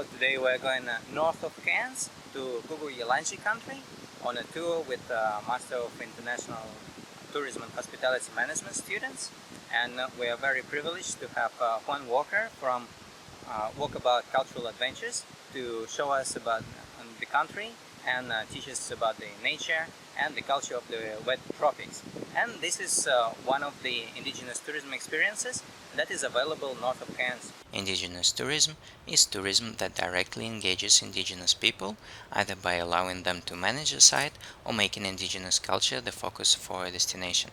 So today we're going north of Cairns to Kuku Yalanji Country on a tour with Master of International Tourism and Hospitality Management students, and we are very privileged to have Juan Walker from Walkabout Cultural Adventures to show us about the country and teach us about the nature and the culture of the wet tropics. And this is one of the indigenous tourism experiences that is available north of Cairns. Indigenous tourism is tourism that directly engages indigenous people, either by allowing them to manage a site or making indigenous culture the focus for a destination.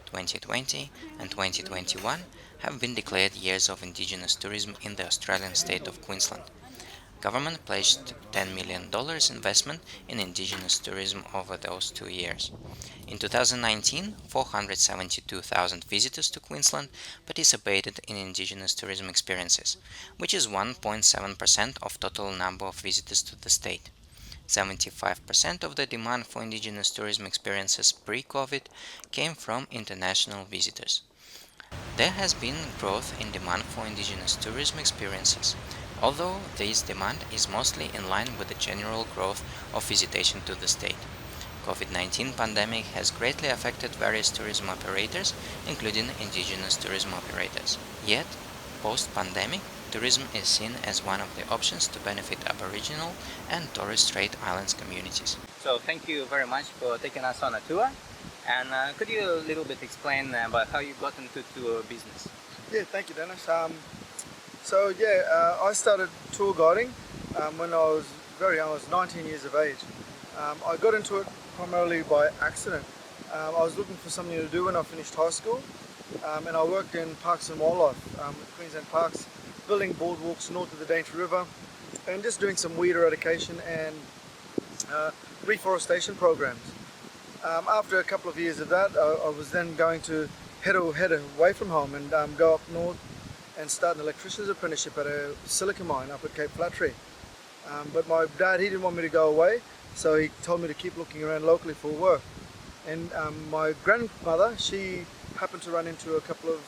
2020 and 2021 have been declared years of indigenous tourism in the Australian state of Queensland. Government pledged $10 million investment in indigenous tourism over those 2 years. In 2019, 472,000 visitors to Queensland participated in indigenous tourism experiences, which is 1.7% of total number of visitors to the state. 75% of the demand for indigenous tourism experiences pre-COVID came from international visitors. There has been growth in demand for indigenous tourism experiences, although this demand is mostly in line with the general growth of visitation to the state. COVID-19 pandemic has greatly affected various tourism operators, including indigenous tourism operators. Yet, post-pandemic, tourism is seen as one of the options to benefit Aboriginal and Torres Strait Islands communities. So thank you very much for taking us on a tour. And could you a little bit explain about how you got into tour business? Yeah, thank you, Dennis. I started tour guiding when I was very young. I was 19 years of age. I got into it primarily by accident. I was looking for something to do when I finished high school, and I worked in Parks and Wildlife with Queensland Parks, building boardwalks north of the Daintree River, and just doing some weed eradication and reforestation programs. After a couple of years of that, I was then going to head away from home and go up north and start an electrician's apprenticeship at a silica mine up at Cape Flattery. But my dad, he didn't want me to go away, so he told me to keep looking around locally for work. And my grandmother, she happened to run into a couple of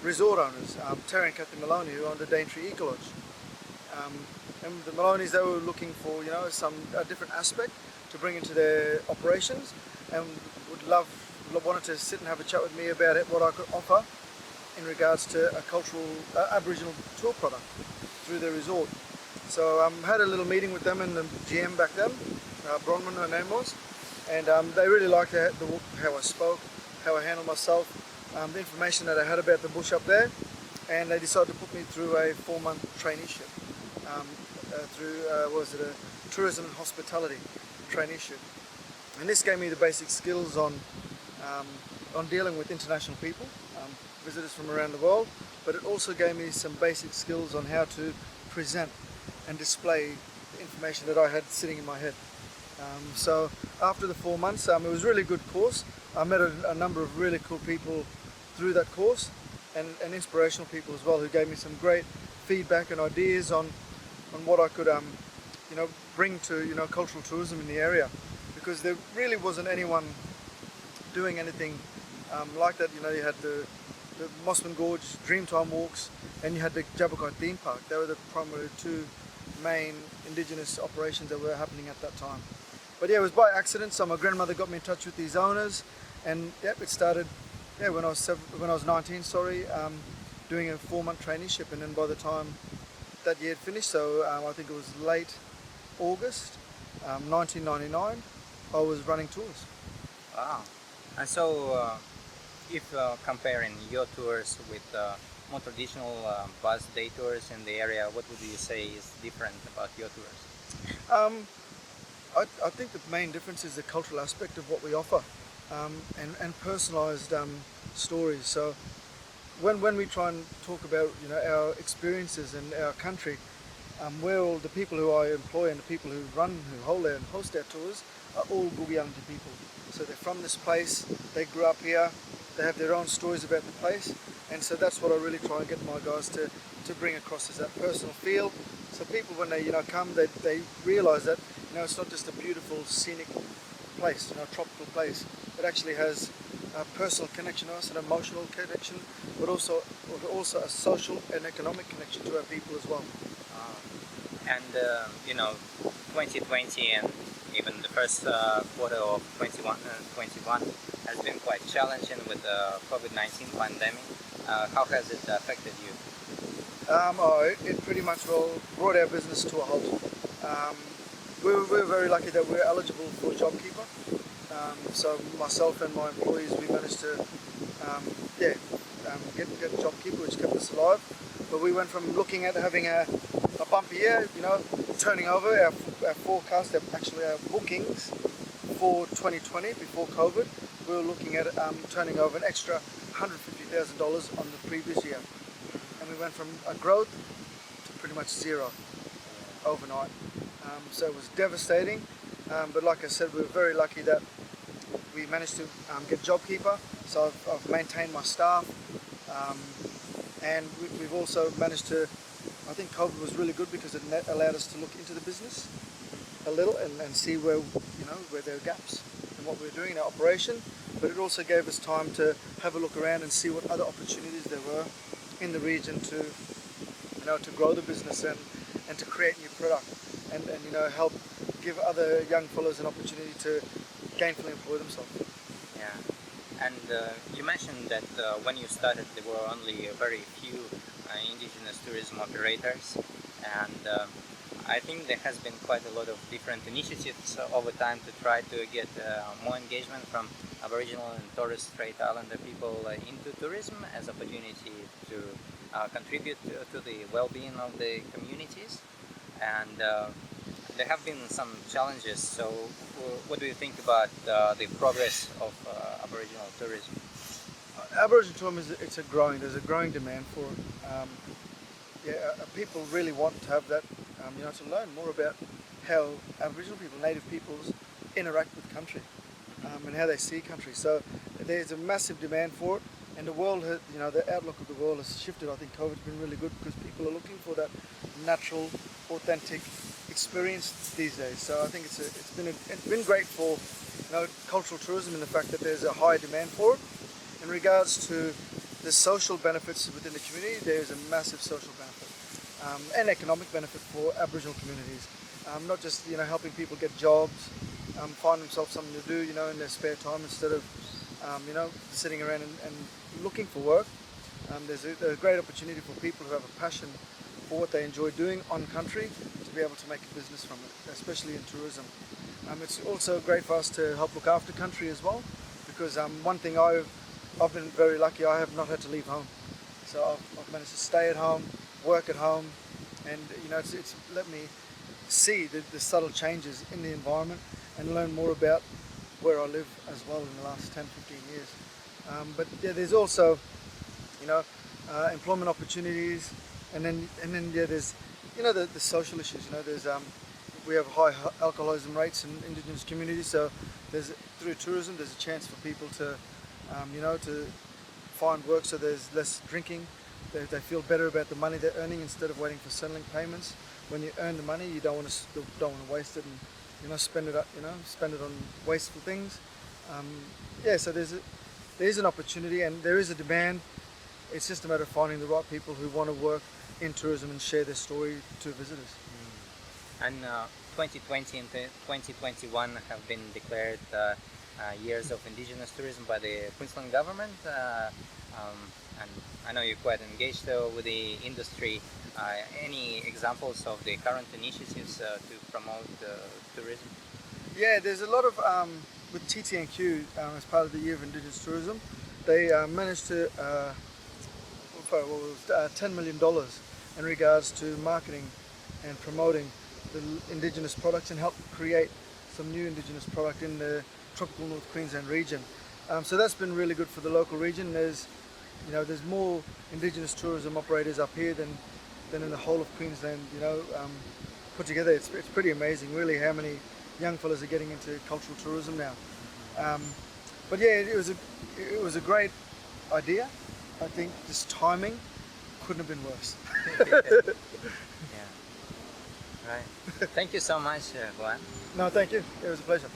resort owners, Terry and Kathy Maloney, who owned the Daintree Eco Lodge. And the Maloneys, they were looking for a different aspect to bring into their operations, and wanted to sit and have a chat with me about what I could offer in regards to a cultural Aboriginal tour product through their resort. So I had a little meeting with them and the GM back then, Bronwyn her name was, and they really liked how I spoke, how I handled myself, the information that I had about the bush up there, and they decided to put me through a 4-month traineeship through a tourism and hospitality traineeship. And this gave me the basic skills on dealing with international people, visitors from around the world, but it also gave me some basic skills on how to present and display the information that I had sitting in my head. So after the 4 months, it was a really good course. I met a number of really cool people through that course, and inspirational people as well, who gave me some great feedback and ideas on what I could bring to cultural tourism in the area, because there really wasn't anyone doing anything like that. You had the Mossman Gorge Dreamtime walks, and you had the Janbal theme park. They were the primary two main indigenous operations that were happening at that time. But yeah, it was by accident. So my grandmother got me in touch with these owners, and it started when I was 19. Doing a 4-month traineeship, and then by the time that year had finished, so I think it was late August 1999, I was running tours. Wow. And so if comparing your tours with more traditional bus day tours in the area, what would you say is different about your tours? I think the main difference is the cultural aspect of what we offer, and personalised stories. So when we try and talk about our experiences in our country, we're all the people who I employ and the people who hold and host our tours are all Kuku Yalanji people. So they're from this place, they grew up here, they have their own stories about the place, and so that's what I really try and get my guys to bring across, is that personal feel. So people, when they come, they realise that it's not just a beautiful scenic place, tropical place. It actually has a personal connection to us, an emotional connection, but also a social and economic connection to our people as well. And 2020 and even the first quarter of 21 has been quite challenging with the COVID-19 pandemic. How has it affected you? It pretty much brought our business to a halt. We were very lucky that we were eligible for JobKeeper. So myself and my employees, we managed to get JobKeeper, which kept us alive. But we went from looking at having a bumpy year, turning over our forecast, our bookings for 2020 before COVID. We were looking at turning over an extra $150,000 on the previous year. And we went from a growth to pretty much zero overnight. So it was devastating. But like I said, we were very lucky that we managed to get JobKeeper. So I've maintained my staff. And we've also managed to, I think COVID was really good because it allowed us to look into the business a little and see where there are gaps in what we're doing in our operation. But it also gave us time to have a look around and see what other opportunities there were in the region to grow the business and to create new product and help give other young fellows an opportunity to gainfully employ themselves. Yeah. And you mentioned that when you started there were only very few Indigenous tourism operators, and I think there has been quite a lot of different initiatives over time to try to get more engagement from Aboriginal and Torres Strait Islander people into tourism as opportunity to contribute to the well-being of the communities. And there have been some challenges. So what do you think about the progress of Aboriginal tourism? Aboriginal tourism there's a growing demand for it. People really want to have that, to learn more about how Aboriginal people, native peoples, interact with country and how they see country. So there's a massive demand for it, and the world, the outlook of the world has shifted. I think COVID's been really good because people are looking for that natural, authentic experience these days. So I think it's been great for cultural tourism in the fact that there's a high demand for it. In regards to the social benefits within the community, there's a massive social benefit and economic benefit for Aboriginal communities. Not just helping people get jobs, find themselves something to do in their spare time instead of sitting around and looking for work. There's a great opportunity for people who have a passion for what they enjoy doing on country to be able to make a business from it, especially in tourism. It's also great for us to help look after country as well, because one thing I've been very lucky, I have not had to leave home. So I've managed to stay at home, work at home, and it's let me see the subtle changes in the environment and learn more about where I live as well in the last 10-15 years. But there's also employment opportunities, and then there's the social issues. There's we have high alcoholism rates in Indigenous communities, so through tourism there's a chance for people to to find work, so there's less drinking. They feel better about the money they're earning instead of waiting for settling payments. When you earn the money, you don't want to waste it and spend it on wasteful things. So there's an opportunity and there is a demand. It's just a matter of finding the right people who want to work in tourism and share their story to visitors. And 2020 and 2021 have been declared years of Indigenous tourism by the Queensland government, and I know you're quite engaged with the industry. Any examples of the current initiatives to promote tourism? Yeah, there's a lot of with TTNQ as part of the Year of Indigenous Tourism. They managed to $10 million in regards to marketing and promoting the Indigenous products and help create some new Indigenous product in the Tropical North Queensland region. So that's been really good for the local region. There's more Indigenous tourism operators up here than in the whole of Queensland. Put together, it's pretty amazing, really, how many young fellas are getting into cultural tourism now. But yeah, it was a great idea. I think this timing couldn't have been worse. Yeah. Right. Thank you so much, Juan. No, thank you. It was a pleasure.